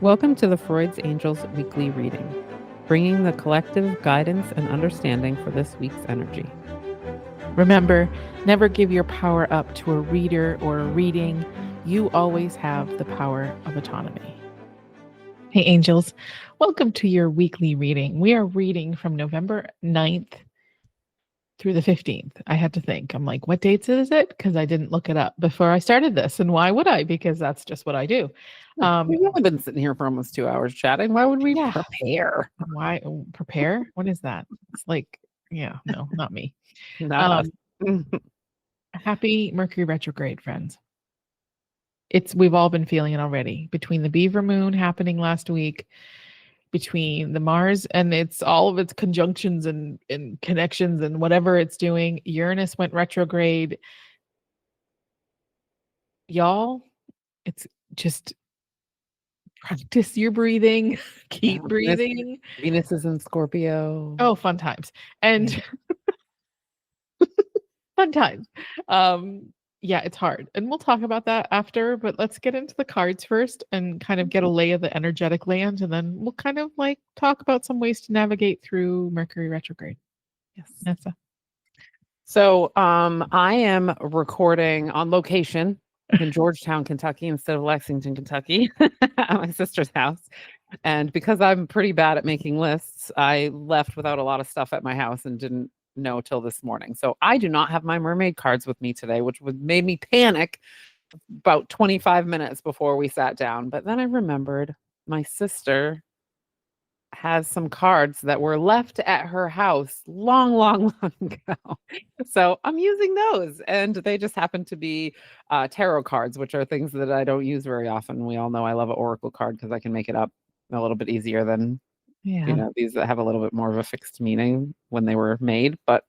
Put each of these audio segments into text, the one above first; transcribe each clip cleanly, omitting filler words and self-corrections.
Welcome to the Freud's Angels weekly reading, bringing the collective guidance and understanding for this week's energy. Remember, never give your power up to a reader or a reading. You always have the power of autonomy. Hey, angels, welcome to your weekly reading. We are reading from November 9th through the 15th. I had to think. I'm like, what dates is it? Because I didn't look it up before I started this. And why would I? Because that's just what I do. We've only been sitting here for almost 2 hours chatting. Why would we prepare? Why prepare? What is that? It's like, no, not me. Not us. Happy Mercury retrograde, friends. We've all been feeling it already between the Beaver moon happening last week, between the Mars and it's all of its conjunctions and connections and whatever it's doing. Uranus went retrograde. Y'all, it's just practice your breathing, keep breathing. Venus is in Scorpio. Oh, fun times. And fun times. Yeah, it's hard. And we'll talk about that after, but let's get into the cards first and kind of get a lay of the energetic land. And then we'll kind of like talk about some ways to navigate through Mercury retrograde. Yes, Nessa. So I am recording on location in Georgetown, Kentucky, instead of Lexington, Kentucky, at my sister's house. And because I'm pretty bad at making lists, I left without a lot of stuff at my house and didn't know till this morning. So I do not have my mermaid cards with me today, which made me panic about 25 minutes before we sat down. But then I remembered my sister has some cards that were left at her house long ago. So I'm using those, and they just happen to be tarot cards, which are things that I don't use very often. We all know I love an oracle card because I can make it up a little bit easier than these that have a little bit more of a fixed meaning when they were made, but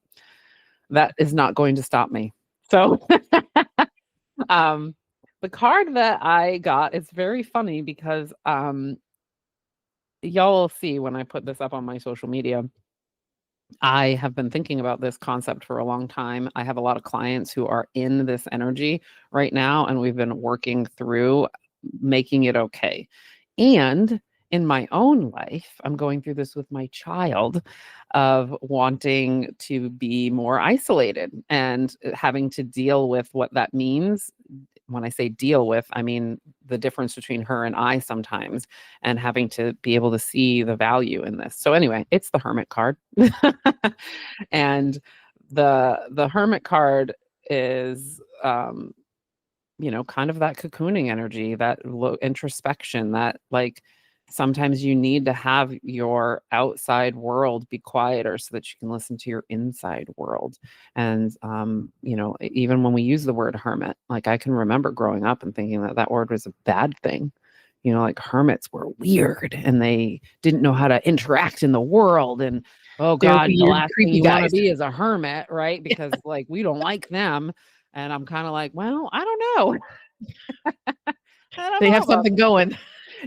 that is not going to stop me. So the card that I got is very funny because y'all will see when I put this up on my social media. I have been thinking about this concept for a long time. I have a lot of clients who are in this energy right now, and we've been working through making it okay. And in my own life, I'm going through this with my child of wanting to be more isolated and having to deal with what that means. When I say deal with, I mean the difference between her and I sometimes, and having to be able to see the value in this. So anyway, it's the Hermit card. And the Hermit card is kind of that cocooning energy, that introspection, that like sometimes you need to have your outside world be quieter so that you can listen to your inside world. And, even when we use the word hermit, like I can remember growing up and thinking that word was a bad thing. Like hermits were weird and they didn't know how to interact in the world. And, oh God, the last thing you want to be is a hermit, right? Because like, we don't like them. And I'm kind of like, well, I don't know. They have something going.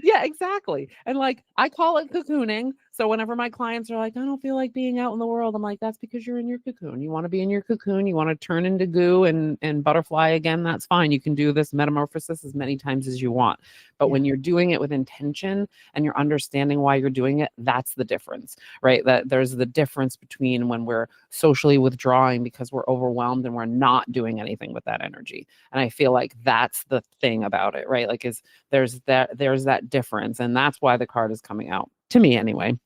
Yeah, exactly. And like, I call it cocooning. So whenever my clients are like, I don't feel like being out in the world, I'm like, that's because you're in your cocoon. You want to be in your cocoon. You want to turn into goo and butterfly again. That's fine. You can do this metamorphosis as many times as you want. But when you're doing it with intention and you're understanding why you're doing it, that's the difference, right? That there's the difference between when we're socially withdrawing because we're overwhelmed and we're not doing anything with that energy. And I feel like that's the thing about it, right? Like there's that difference. And that's why the card is coming out to me anyway.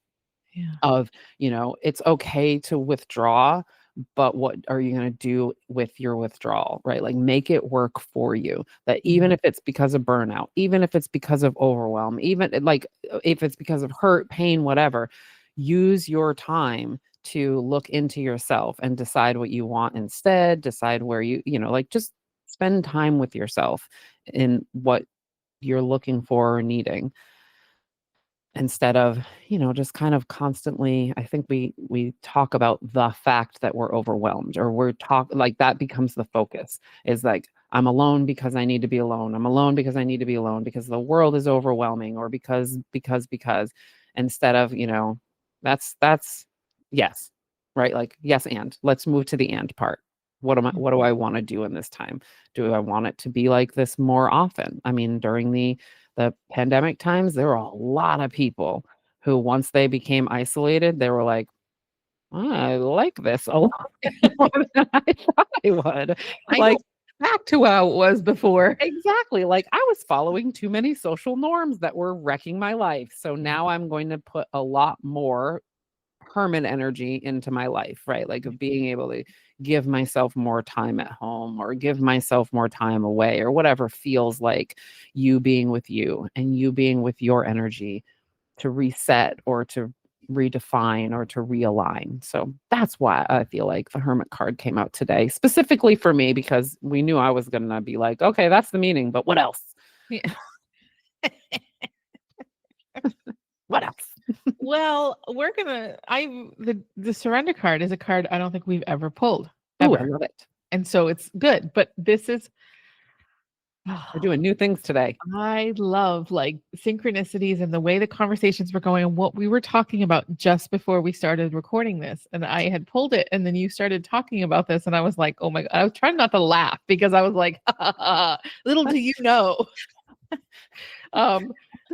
Of, it's okay to withdraw, but what are you going to do with your withdrawal, right? Like make it work for you. That even if it's because of burnout, even if it's because of overwhelm, even like if it's because of hurt, pain, whatever, use your time to look into yourself and decide what you want instead, decide where like just spend time with yourself in what you're looking for or needing, instead of, just kind of constantly. I think we talk about the fact that we're overwhelmed, or like that becomes the focus, is like, I'm alone because I need to be alone. I'm alone because I need to be alone because the world is overwhelming, or because, instead of, that's yes, right? Like, yes, and let's move to the and part. What do I want to do in this time? Do I want it to be like this more often? I mean, during the the pandemic times, there were a lot of people who, once they became isolated, they were like, I like this a lot more than I thought I would. I Like, know, back to how it was before. exactly. Like, I was following too many social norms that were wrecking my life. So now I'm going to put a lot more hermit energy into my life, right? Like, of being able to give myself more time at home or give myself more time away or whatever feels like you being with you and you being with your energy to reset or to redefine or to realign. So that's why I feel like the Hermit card came out today, specifically for me, because we knew I was going to be like, okay, that's the meaning, but what else? Yeah. What else? Well, the surrender card is a card I don't think we've ever pulled, Oh, I ever. love it. And so it's good. But this is We're doing new things today. I love like synchronicities and the way the conversations were going and what we were talking about just before we started recording this. And I had pulled it, and then you started talking about this, and I was like, oh my God, I was trying not to laugh because I was like, ha, ha, ha, little do you know.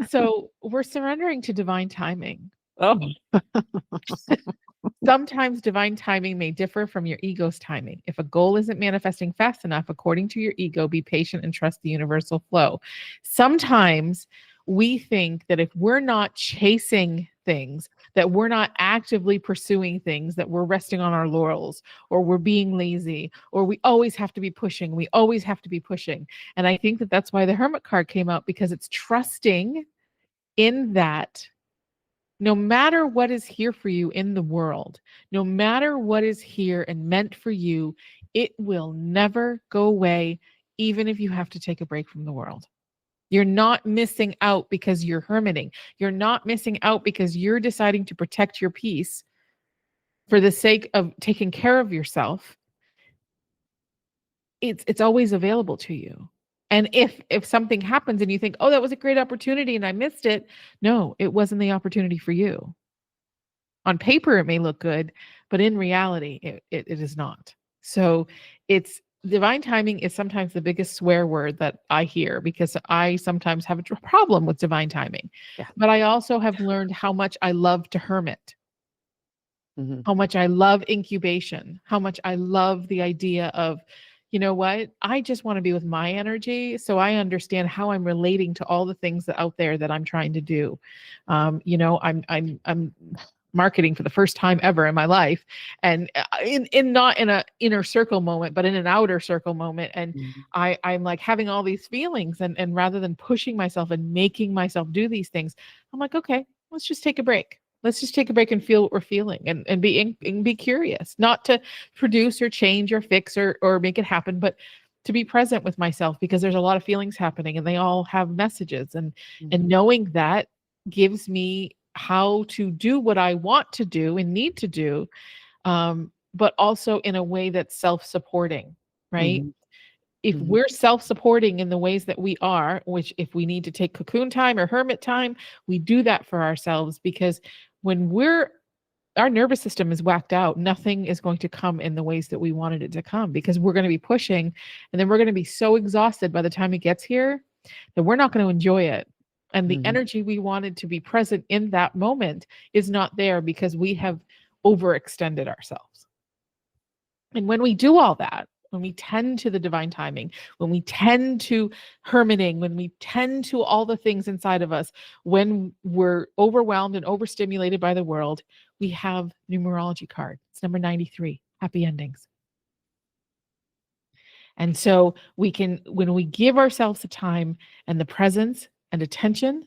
So we're surrendering to divine timing. Oh, Sometimes divine timing may differ from your ego's timing. If a goal isn't manifesting fast enough, according to your ego, be patient and trust the universal flow. Sometimes we think that if we're not chasing things, that we're not actively pursuing things, that we're resting on our laurels, or we're being lazy, or we always have to be pushing. We always have to be pushing. And I think that that's why the Hermit card came out, because it's trusting in that no matter what is here for you in the world, no matter what is here and meant for you, it will never go away, even if you have to take a break from the world. You're not missing out because you're hermiting. You're not missing out because you're deciding to protect your peace for the sake of taking care of yourself. It's always available to you. And if something happens and you think, oh, that was a great opportunity and I missed it, no, it wasn't the opportunity for you. On paper it may look good, but in reality it is not. So it's divine timing is sometimes the biggest swear word that I hear, because I sometimes have a problem with divine timing. Yeah. But I also have learned how much I love to hermit, how much I love incubation, how much I love the idea of, you know what, I just want to be with my energy, so I understand how I'm relating to all the things that out there that I'm trying to do. I'm marketing for the first time ever in my life, and in not in a inner circle moment, but in an outer circle moment. And I'm like having all these feelings, and rather than pushing myself and making myself do these things, I'm like, okay, let's just take a break. Let's just take a break and feel what we're feeling, and be curious, not to produce or change or fix or make it happen, but to be present with myself, because there's a lot of feelings happening and they all have messages, and knowing that gives me how to do what I want to do and need to do, but also in a way that's self-supporting, right? If we're self-supporting in the ways that we are, which if we need to take cocoon time or hermit time, we do that for ourselves, because when our nervous system is whacked out, nothing is going to come in the ways that we wanted it to come, because we're going to be pushing, and then we're going to be so exhausted by the time it gets here that we're not going to enjoy it. And the energy we wanted to be present in that moment is not there, because we have overextended ourselves. And when we do all that, when we tend to the divine timing, when we tend to hermiting, when we tend to all the things inside of us, when we're overwhelmed and overstimulated by the world, we have numerology card. It's number 93, happy endings. And so we can, when we give ourselves the time and the presence and attention,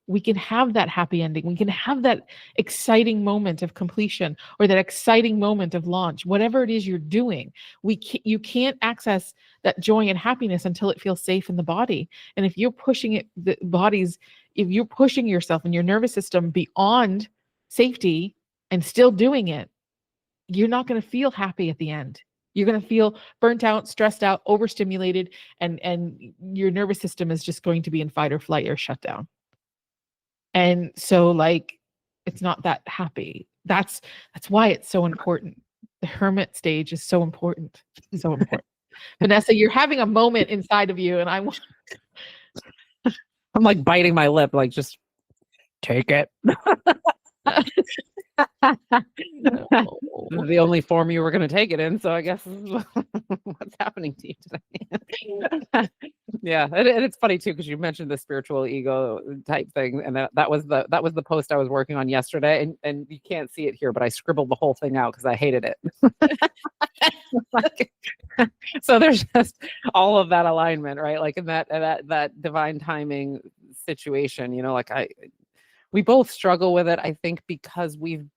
we can have that happy ending. We can have that exciting moment of completion, or that exciting moment of launch, whatever it is you're doing. You can't access that joy and happiness until it feels safe in the body. And if you're pushing if you're pushing yourself and your nervous system beyond safety and still doing it, you're not going to feel happy at the end. You're going to feel burnt out, stressed out, overstimulated, and your nervous system is just going to be in fight or flight or shut down. And so, like, it's not that happy. That's why it's so important. The hermit stage is so important. So important. Vanessa, you're having a moment inside of you, and I want I'm like biting my lip, like just take it. This is the only form you were going to take it in, so I guess this is what's happening to you today. Yeah, and it's funny too because you mentioned the spiritual ego type thing, and that was the post I was working on yesterday, and you can't see it here, but I scribbled the whole thing out because I hated it. Like, so there's just all of that alignment, right? Like in that divine timing situation, like we both struggle with it, I think, because we're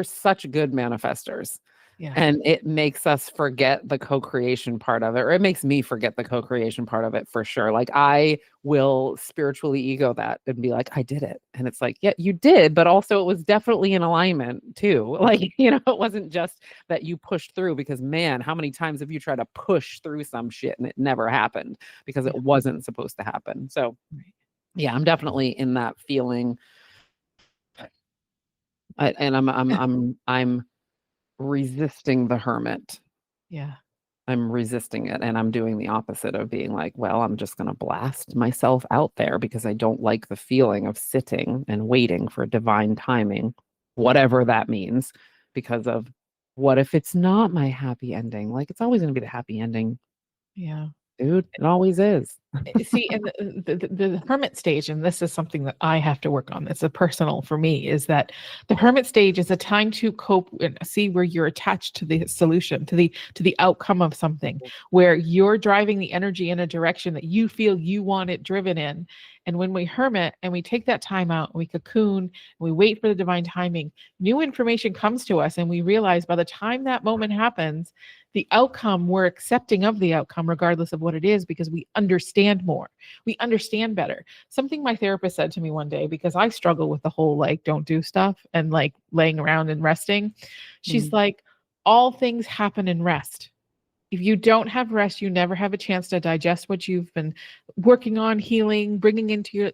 such good manifestors. Yeah. And it makes us forget the co-creation part of it, or it makes me forget the co-creation part of it for sure. Like I will spiritually ego that and be like, I did it. And it's like, yeah, you did, but also it was definitely in alignment too. Like, it wasn't just that you pushed through, because man, how many times have you tried to push through some shit and it never happened because it wasn't supposed to happen. So yeah, I'm definitely in that feeling. I'm resisting the hermit. Yeah. I'm resisting it, and I'm doing the opposite of being like, well, I'm just going to blast myself out there because I don't like the feeling of sitting and waiting for divine timing, whatever that means, because of what if it's not my happy ending? Like, it's always going to be the happy ending. Yeah. Dude, it always is. See, and the hermit stage, and this is something that I have to work on. It's a personal for me, is that the hermit stage is a time to cope and see where you're attached to the solution, to the outcome of something, where you're driving the energy in a direction that you feel you want it driven in. And when we hermit and we take that time out, and we cocoon, and we wait for the divine timing, new information comes to us, and we realize by the time that moment happens, the outcome, we're accepting of the outcome regardless of what it is, because we understand more. We understand better. Something my therapist said to me one day, because I struggle with the whole like don't do stuff and like laying around and resting. She's like, all things happen in rest. If you don't have rest, you never have a chance to digest what you've been working on, healing, bringing into your,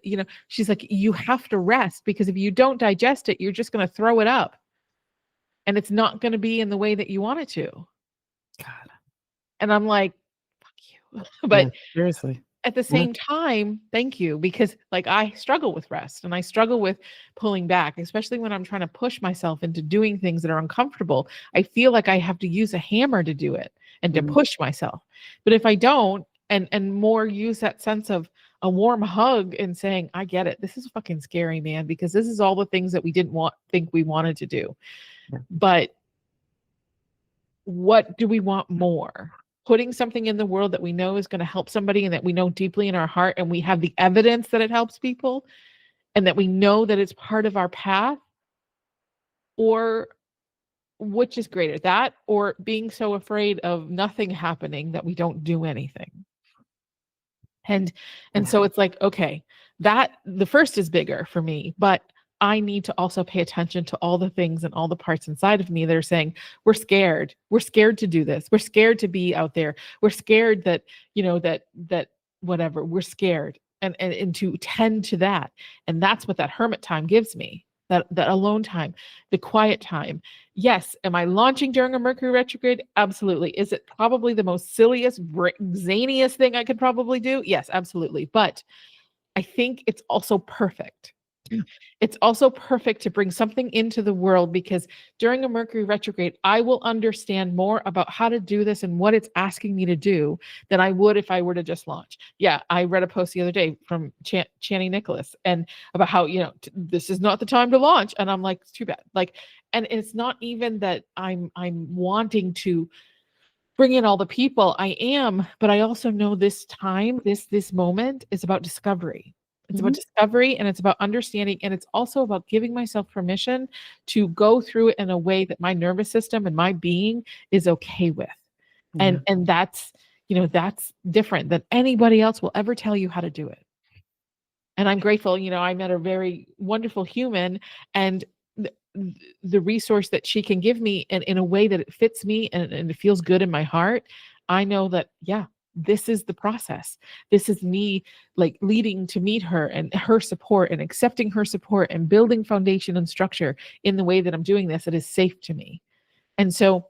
she's like, you have to rest, because if you don't digest it, you're just going to throw it up and it's not going to be in the way that you want it to. God. And I'm like, fuck you. But yeah, seriously. at the same time, thank you, because like I struggle with rest and I struggle with pulling back, especially when I'm trying to push myself into doing things that are uncomfortable. I feel like I have to use a hammer to do it and to push myself. But if I don't, and more use that sense of a warm hug and saying, I get it. This is fucking scary, man, because this is all the things that we didn't think we wanted to do. But what do we want more? Putting something in the world that we know is going to help somebody and that we know deeply in our heart, and we have the evidence that it helps people and that we know that it's part of our path, or which is greater, that or being so afraid of nothing happening that we don't do anything? And so it's like, okay, that the first is bigger for me, but I need to also pay attention to all the things and all the parts inside of me that are saying, we're scared. We're scared to do this. We're scared to be out there. We're scared that, that whatever, we're scared, and to tend to that. And that's what that hermit time gives me, that alone time, the quiet time. Yes. Am I launching during a Mercury retrograde? Absolutely. Is it probably the most silliest, zaniest thing I could probably do? Yes, absolutely. But I think it's also perfect. It's also perfect to bring something into the world, because during a Mercury retrograde, I will understand more about how to do this and what it's asking me to do than I would if I were to just launch. Yeah, I read a post the other day from Channing Nicholas and about how, this is not the time to launch. And I'm like, it's too bad. Like, and it's not even that I'm wanting to bring in all the people. I am, but I also know this time, this moment is about discovery. It's about discovery, and it's about understanding, and it's also about giving myself permission to go through it in a way that my nervous system and my being is okay with. And that's, that's different than anybody else will ever tell you how to do it. And I'm grateful, I met a very wonderful human, and the resource that she can give me in a way that it fits me and it feels good in my heart. I know that, yeah, this is the process. This is me like leading to meet her and her support and accepting her support and building foundation and structure in the way that I'm doing this that is safe to me. And so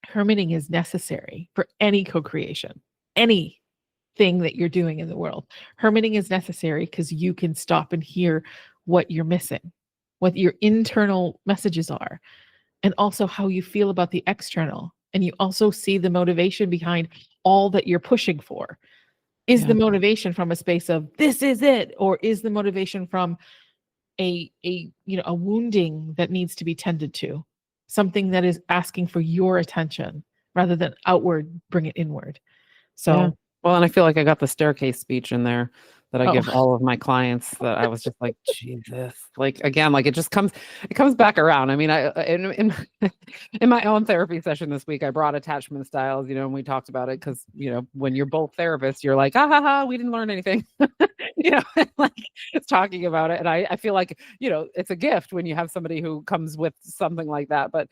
hermiting is necessary for any co-creation, any thing that you're doing in the world. Hermiting is necessary because you can stop and hear what you're missing, what your internal messages are, and also how you feel about the external. And you also see the motivation behind all that you're pushing for. Is Yeah. the motivation from a space of this is it, or is the motivation from a wounding that needs to be tended to, something that is asking for your attention rather than outward, bring it inward. Yeah. So, Well, and I feel like I got the staircase speech in there that I oh, give all of my clients that I was just like, Jesus, like again, like it comes back around. I mean, in my own therapy session this week, I brought attachment styles, and we talked about it because, when you're both therapists, you're like, ah, ha, ha, we didn't learn anything, like it's talking about it. And I feel like, it's a gift when you have somebody who comes with something like that. But,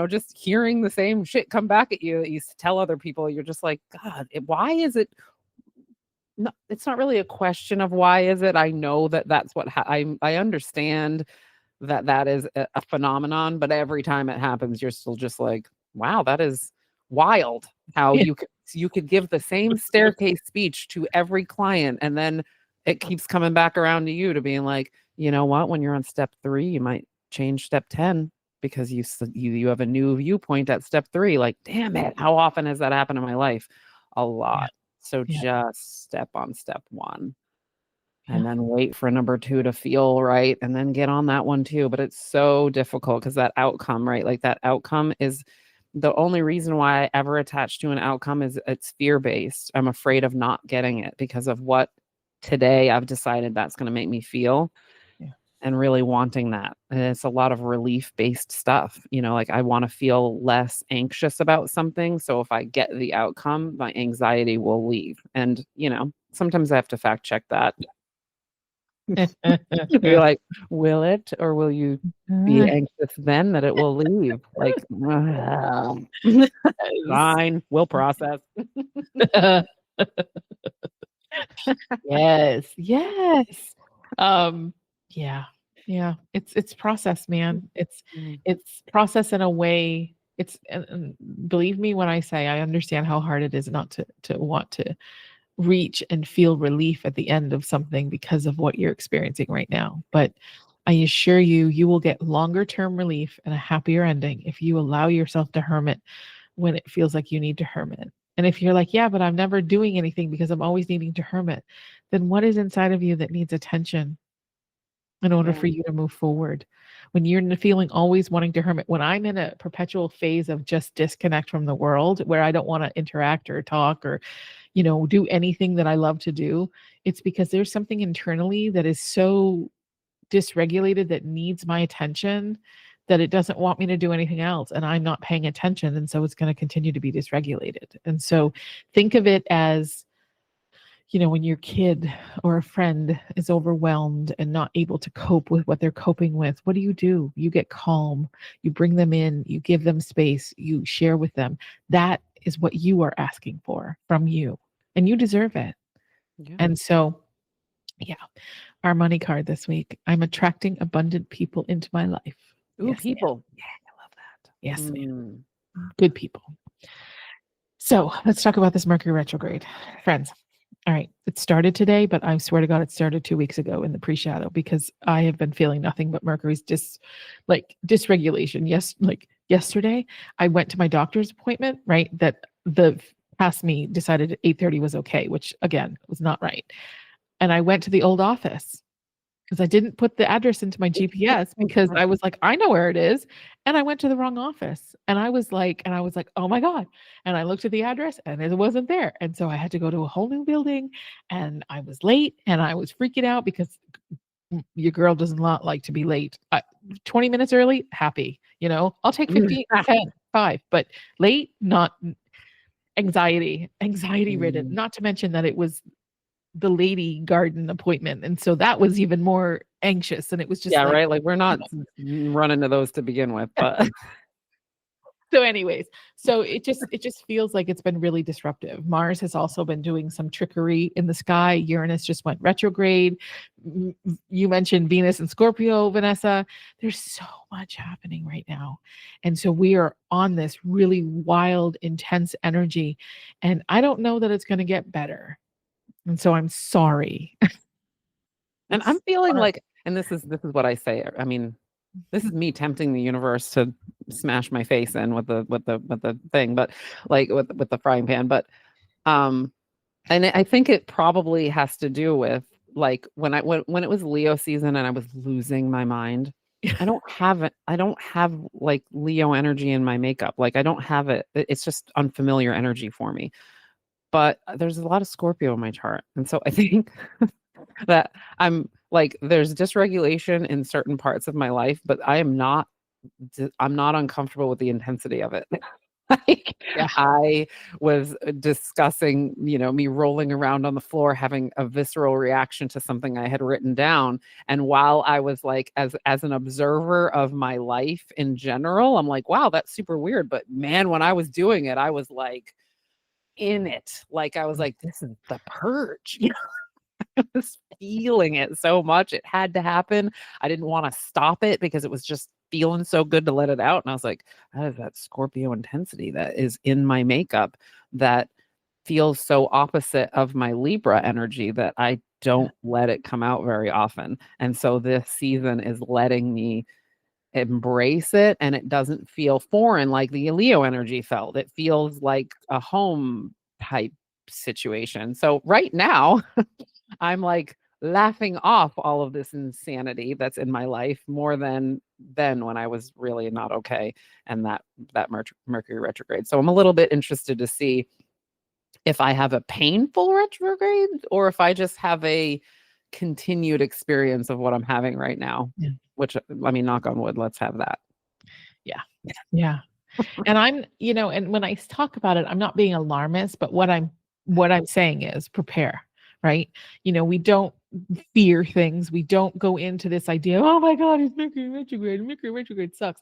just hearing the same shit come back at you that you tell other people, you're just like, God, why is it? No, it's not really a question of why is it. I know that that's what I understand that is a phenomenon, but every time it happens, you're still just like, wow, that is wild. How you could give the same staircase speech to every client, and then it keeps coming back around to you to being like, you know what? When you're on step 3, you might change step 10 because you have a new viewpoint at step 3. Like, damn it, how often has that happened in my life? A yeah, lot. So yeah, just step on step 1 yeah, and then wait for number 2 to feel right and then get on that one too. But it's so difficult because that outcome, right? Like that outcome is the only reason why I ever attach to an outcome is it's fear-based. I'm afraid of not getting it because of what today I've decided that's going to make me feel yeah. and really wanting that. And it's a lot of relief-based stuff. Like I want to feel less anxious about something. So if I get the outcome, my anxiety will leave. And, sometimes I have to fact check that. Be like, will it, or will you be anxious then that it will leave? Like, fine, we'll process. Yes, yes. Um, yeah, yeah. It's process, man. It's Mm. it's process in a way. And believe me when I say I understand how hard it is not to want to reach and feel relief at the end of something because of what you're experiencing right now. But I assure you, you will get longer term relief and a happier ending if you allow yourself to hermit when it feels like you need to hermit. And if you're like, yeah, but I'm never doing anything because I'm always needing to hermit, then what is inside of you that needs attention in order Yeah. for you to move forward? When you're in the feeling always wanting to hermit, when I'm in a perpetual phase of just disconnect from the world where I don't want to interact or talk or, do anything that I love to do, it's because there's something internally that is so dysregulated that needs my attention that it doesn't want me to do anything else, and I'm not paying attention, and so it's going to continue to be dysregulated. And so think of it as, when your kid or a friend is overwhelmed and not able to cope with what they're coping with, what do? You get calm, you bring them in, you give them space, you share with them. That is what you are asking for from you, and you deserve it. Yeah. And so, yeah, our money card this week: I'm attracting abundant people into my life. Ooh, Yes, ma'am. people. Yeah, I love that. Yes, ma'am. Mm. Good people. So let's talk about this Mercury retrograde. Friends, all right, it started today, but I swear to God, it started 2 weeks ago in the pre-shadow because I have been feeling nothing but Mercury's dysregulation. Yes, like yesterday, I went to my doctor's appointment, right? That the past me decided 8:30 was okay, which again was not right. And I went to the old office because I didn't put the address into my GPS because I was like, I know where it is. And I went to the wrong office. And I was like, oh my God. And I looked at the address and it wasn't there. And so I had to go to a whole new building and I was late and I was freaking out because your girl does not like to be late. 20 minutes early, happy, I'll take 15, 10, 5, but late, not anxiety ridden, Mm. not to mention that it was the lady garden appointment. And so that was even more anxious. And it was just Yeah, like, right. Like we're not running to those to begin with, but so anyways, so it just feels like it's been really disruptive. Mars has also been doing some trickery in the sky. Uranus just went retrograde. You mentioned Venus and Scorpio, Vanessa. There's so much happening right now. And so we are on this really wild, intense energy. And I don't know that it's going to get better. And so I'm sorry. And I'm feeling like, and this is what I say. I mean, this is me tempting the universe to smash my face in with the thing, but like with the frying pan. But um, and I think it probably has to do with like when it was Leo season and I was losing my mind. I don't have like Leo energy in my makeup. Like I don't have it. It's just unfamiliar energy for me. But there's a lot of Scorpio in my chart. And so I think that I'm like there's dysregulation in certain parts of my life, but I'm not uncomfortable with the intensity of it. Like Yeah. I was discussing, me rolling around on the floor having a visceral reaction to something I had written down. And while I was like as an observer of my life in general, I'm like, wow, that's super weird. But man, when I was doing it, I was like in it. Like I was like, this is the purge. I was feeling it so much. It had to happen. I didn't want to stop it because it was just feeling so good to let it out. And I was like, that is that Scorpio intensity that is in my makeup that feels so opposite of my Libra energy that I don't let it come out very often. And so this season is letting me embrace it, and it doesn't feel foreign like the Leo energy felt. It feels like a home type situation. So right now, I'm like laughing off all of this insanity that's in my life more than when I was really not okay and that Mercury retrograde. So I'm a little bit interested to see if I have a painful retrograde or if I just have a continued experience of what I'm having right now. Yeah. Which, I mean, knock on wood, let's have that. Yeah. Yeah. And I'm, and when I talk about it, I'm not being alarmist, but what I'm saying is prepare, right? We don't fear things. We don't go into this idea, oh my God, it's Mercury retrograde. Mercury retrograde sucks.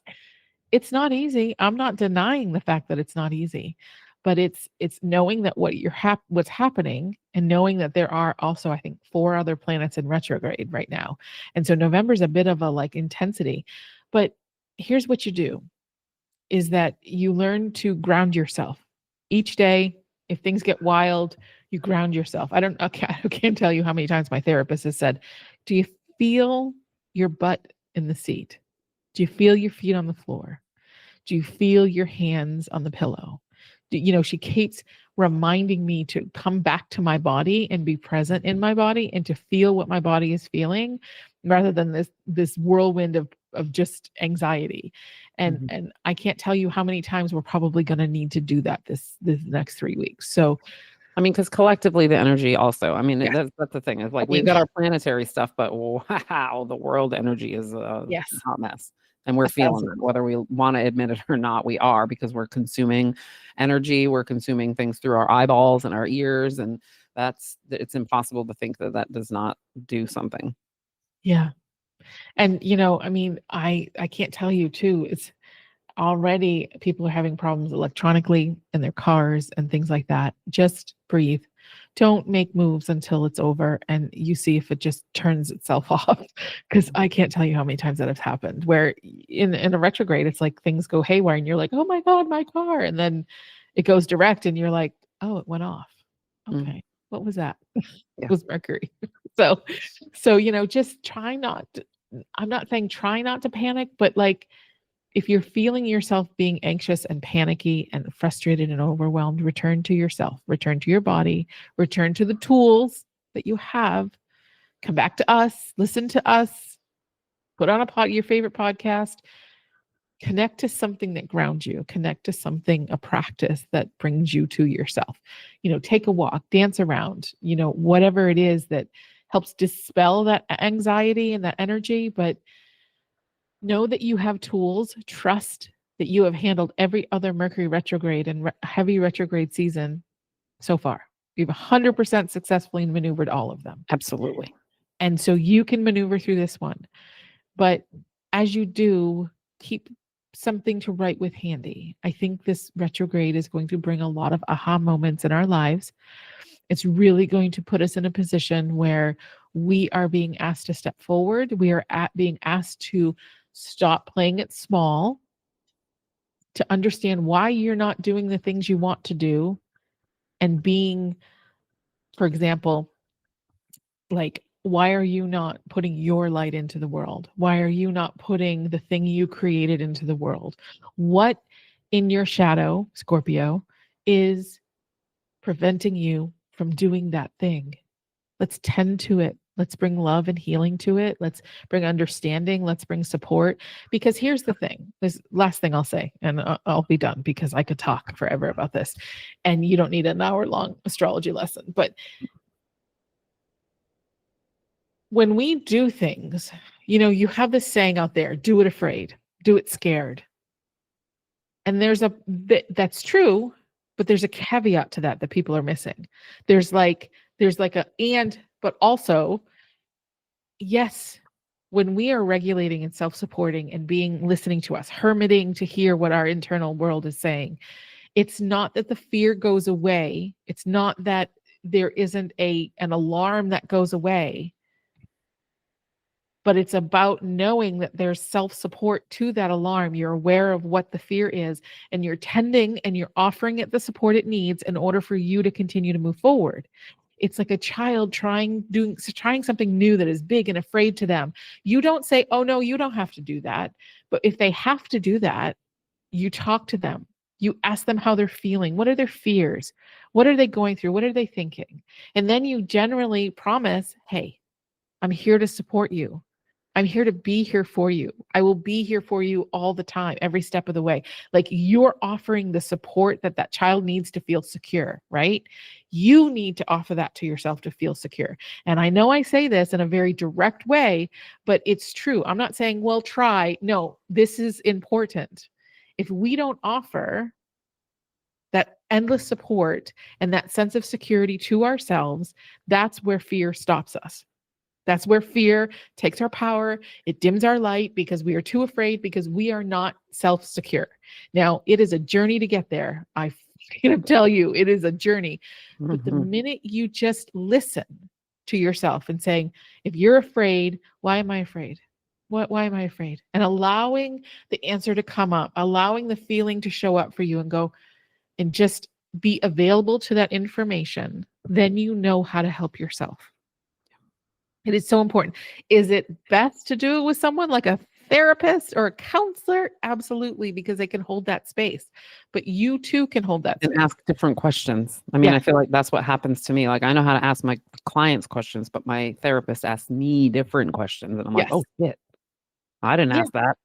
It's not easy. I'm not denying the fact that it's not easy, but it's knowing that what's happening and knowing that there are also, I think, 4 other planets in retrograde right now. And so November's a bit of a like intensity, but here's what you do is that you learn to ground yourself each day. If things get wild, you ground yourself. I can't tell you how many times my therapist has said, do you feel your butt in the seat? Do you feel your feet on the floor? Do you feel your hands on the pillow? She keeps reminding me to come back to my body and be present in my body and to feel what my body is feeling rather than this whirlwind of just anxiety. And I can't tell you how many times we're probably going to need to do that this next 3 weeks. So I mean, because collectively the energy also, I mean, yeah. that's the thing is like we've got our planetary stuff, but wow, the world energy is a Yes. hot mess. And we're feeling it, whether we want to admit it or not, we are, because we're consuming energy, we're consuming things through our eyeballs and our ears. And it's impossible to think that does not do something. Yeah. And, I mean, I can't tell you too, it's already people are having problems electronically in their cars and things like that. Just breathe. Don't make moves until it's over and you see if it just turns itself off. Because I can't tell you how many times that has happened where in a retrograde, it's like things go haywire and you're like, oh my God, my car. And then it goes direct and you're like, oh, it went off. Okay. What was that? It was Mercury. So, just try not to, I'm not saying try not to panic, but like, if you're feeling yourself being anxious and panicky and frustrated and overwhelmed, return to yourself, return to your body, return to the tools that you have, come back to us, listen to us, put on your favorite podcast, connect to something that grounds you, connect to a practice that brings you to yourself. Take a walk, dance around, whatever it is that helps dispel that anxiety and that energy, but know that you have tools. Trust that you have handled every other Mercury retrograde and heavy retrograde season so far. You've 100% successfully maneuvered all of them. Absolutely. And so you can maneuver through this one. But as you do, keep something to write with handy. I think this retrograde is going to bring a lot of aha moments in our lives. It's really going to put us in a position where we are being asked to step forward. We are being asked to stop playing it small, to understand why you're not doing the things you want to do, and being For example, like, why are you not putting your light into the world? Why are you not putting the thing you created into the world? What in your shadow, Scorpio, is preventing you from doing that thing? Let's tend to it. Let's bring love and healing to it. Let's bring understanding. Let's bring support. Because here's the thing. This last thing I'll say, and I'll be done because I could talk forever about this. And you don't need an hour-long astrology lesson. But when we do things, you have this saying out there, do it afraid, do it scared. And that's true, but there's a caveat to that people are missing. There's like but also, yes, when we are regulating and self-supporting and listening to us, hermiting to hear what our internal world is saying, it's not that the fear goes away. It's not that there isn't an alarm that goes away, but it's about knowing that there's self-support to that alarm. You're aware of what the fear is, and you're tending and you're offering it the support it needs in order for you to continue to move forward. It's like a child trying something new that is big and afraid to them. You don't say, oh no, you don't have to do that. But if they have to do that, you talk to them. You ask them how they're feeling. What are their fears? What are they going through? What are they thinking? And then you generally promise, hey, I'm here to support you. I'm here to be here for you. I will be here for you all the time, every step of the way. Like, you're offering the support that child needs to feel secure, right? You need to offer that to yourself to feel secure. And I know I say this in a very direct way, but it's true. I'm not saying, well, try. No, this is important. If we don't offer that endless support and that sense of security to ourselves, that's where fear stops us. That's where fear takes our power. It dims our light because we are too afraid, because we are not self-secure. Now, it is a journey to get there. I can tell you, it is a journey. But the minute you just listen to yourself and saying, if you're afraid, why am I afraid? Why am I afraid? And allowing the answer to come up, allowing the feeling to show up for you and go and just be available to that information, then you know how to help yourself. It is so important. Is it best to do it with someone like a therapist or a counselor? Absolutely, because they can hold that space. But you too can hold that space. And ask different questions. I mean, I feel like that's what happens to me. Like, I know how to ask my clients questions, but my therapist asks me different questions. And I'm like, oh, shit. I didn't ask that.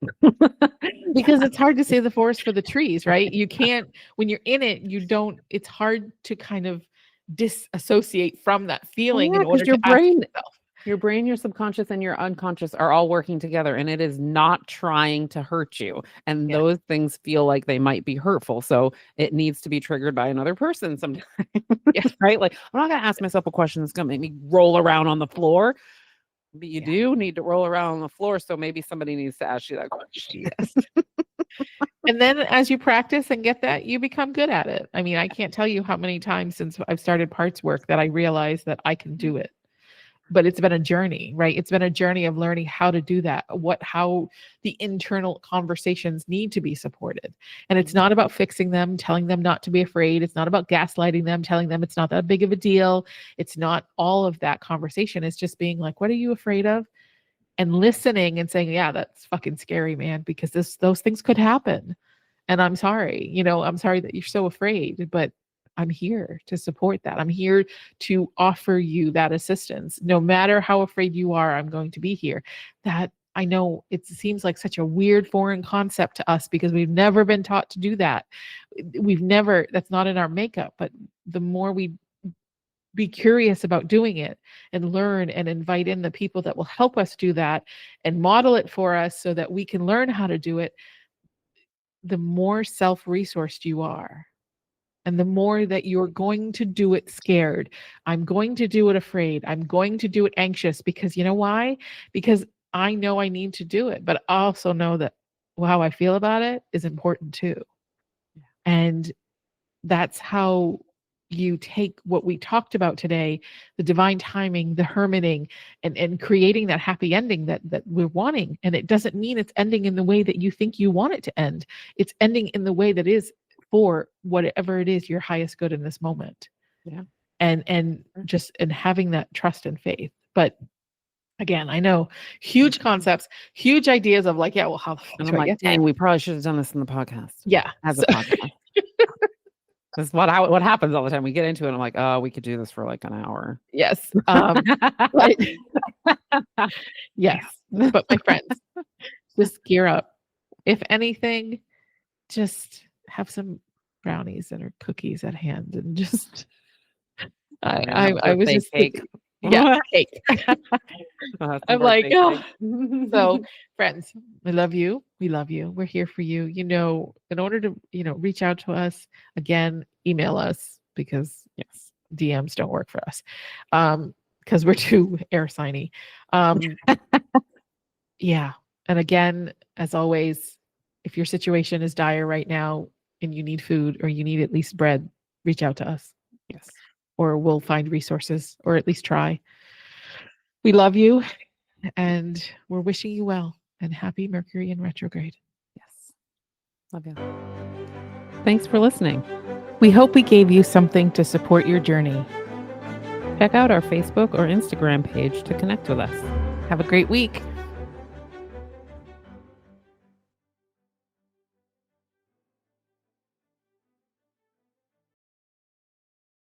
Because it's hard to see the forest for the trees, right? You can't, when you're in it, it's hard to kind of disassociate from that feeling in order to ask yourself. Your brain, your subconscious, and your unconscious are all working together, and it is not trying to hurt you. And those things feel like they might be hurtful. So it needs to be triggered by another person sometimes. Right? Like, I'm not going to ask myself a question that's going to make me roll around on the floor. But you do need to roll around on the floor. So maybe somebody needs to ask you that question. Yes. And then as you practice and get that, you become good at it. I mean, I can't tell you how many times since I've started parts work that I realized that I can do it. But it's been a journey, right? It's been a journey of learning how to do that, how the internal conversations need to be supported. And it's not about fixing them, telling them not to be afraid. It's not about gaslighting them, telling them it's not that big of a deal. It's not all of that conversation. It's just being like, what are you afraid of? And listening and saying, yeah, that's fucking scary, man, because those things could happen. And I'm sorry, I'm sorry that you're so afraid, but I'm here to support that. I'm here to offer you that assistance. No matter how afraid you are, I'm going to be here. That, I know it seems like such a weird foreign concept to us because we've never been taught to do that. That's not in our makeup, but the more we be curious about doing it and learn and invite in the people that will help us do that and model it for us so that we can learn how to do it, the more self-resourced you are. And the more that you're going to do it scared. I'm going to do it afraid. I'm going to do it anxious, because you know why? Because I know I need to do it, but I also know that how I feel about it is important too. And that's how you take what we talked about today, the divine timing, the hermiting, and creating that happy ending that we're wanting. And it doesn't mean it's ending in the way that you think you want it to end. It's ending in the way that is for whatever it is your highest good in this moment. Yeah. and just and having that trust and faith. But again, I know huge concepts, huge ideas of like, yeah, well, how And do I'm I like, get dang, there? we probably should have done this in the podcast. Yeah. As a podcast. That's what happens all the time. We get into it and I'm like, oh, we could do this for like an hour. Yes. But yes. But my friends, just gear up. If anything, just have some brownies and or cookies at hand and just I was just cake. Yeah, cake. I'm like, oh. So So friends, we love you. We love you. We're here for you. You know, in order to, reach out to us, again, email us because yes, DMs don't work for us. Because we're too air signy. Yeah. And again, as always, if your situation is dire right now and you need food or you need at least bread, reach out to us. yes. Or we'll find resources or at least try. We love you and we're wishing you well and happy Mercury in retrograde. Yes. Love you. Thanks for listening. We hope we gave you something to support your journey. Check out our Facebook or Instagram page to connect with us. Have a great week.